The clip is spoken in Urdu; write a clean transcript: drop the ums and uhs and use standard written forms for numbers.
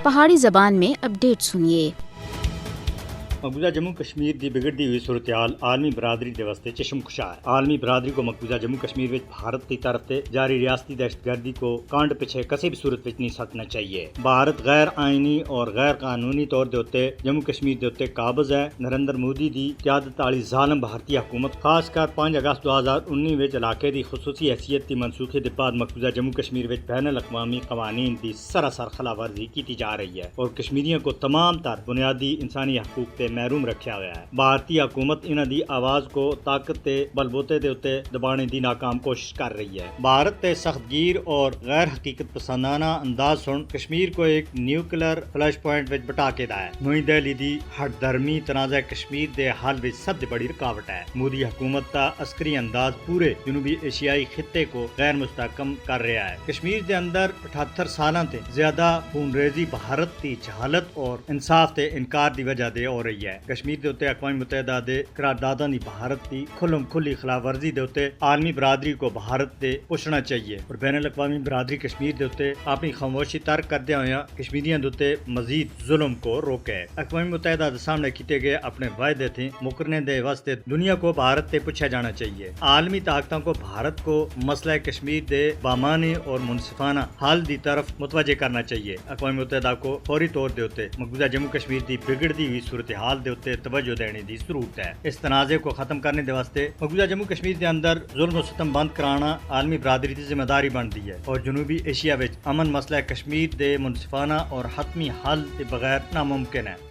پہاڑی زبان میں اپڈیٹ سنیے۔ مقبوضہ جموں کشمیر دی بگڑتی ہوئی صورتحال عالمی برادری دے واسطے چشم کشا ہے۔ عالمی برادری کو مقبوضہ جموں کشمیر وچ بھارت کی طرف سے جاری ریاستی دہشت گردی کو کانڈ پیچھے کسی بھی صورت وچ نہیں سٹنا چاہیے۔ بھارت غیر آئینی اور غیر قانونی طور دے اوتے جموں کشمیر دے اوتے قابض ہے۔ نریندر مودی دی قیادت والی ظالم بھارتی حکومت خاص کر 5 اگست 2019 وچ علاقے دی خصوصی حیثیت دی منسوخی دے بعد مقبوضہ جموں کشمیر وچ بین الاقوامی قوانین دی سراسر خلاف ورزی کی جا رہی ہے اور کشمیریوں کو تمام تر بنیادی انسانی حقوق تے محروم رکھا ہوا ہے۔ بھارتی حکومت انہاں دی آواز کو طاقت تے بلبوتے دے اوتے دبانے دی ناکام کوشش کر رہی ہے۔ بھارت تے سخت گیر اور غیر حقیقت پسندانہ انداز سن کشمیر کو ایک نیوکلر فلیش پوائنٹ وچ بٹا کے دا ہے۔ نئی دہلی دی ہٹ درمی تنازع کشمیر دے حل وچ سب سے بڑی رکاوٹ ہے۔ مودی حکومت دا عسکری انداز پورے جنوبی ایشیائی خطے کو غیر مستحکم کر رہا ہے۔ کشمیر دے اندر 78 سالاں تے زیادہ خون ریزی بھارت دی جہالت اور انصاف تے انکار دی وجہ دے ہو رہی ہے۔ کشمیر دے اوتے اقوام متحدہ دے قرارداداں دی بھارت دی کھلم کھلی خلاف ورزی دے اوتے عالمی برادری کو بھارت تے پوچھنا چاہیے اور بین الاقوامی برادری کشمیر دے اوتے اپنی خاموشی ترک کردے ہوئے کشمیریاں دے اوتے مزید ظلم کو روکے۔ اقوام متحدہ دے سامنے کیتے گئے اپنے وعدے تھے مکرنے دے واسطے دنیا کو بھارت تے پوچھا جانا چاہیے۔ عالمی طاقتوں کو بھارت کو مسئلہ کشمیر دے بامانی اور منصفانہ حل دی طرف متوجہ کرنا چاہیے۔ اقوام متحدہ کو فوری طور دے اوتے مقبوضہ جموں کشمیر دی بگڑتی ہوئی صورتحال دے اوتے توجہ دینے دی ضرورت ہے۔ اس تنازع کو ختم کرنے دے واسطے مقبوضہ جموں کشمیر دے اندر ظلم و ستم بند کرانا عالمی برادری دی ذمہ داری بنتی ہے اور جنوبی ایشیا وچ امن مسئلہ کشمیر دے منصفانہ اور حتمی حل کے بغیر ناممکن ہے۔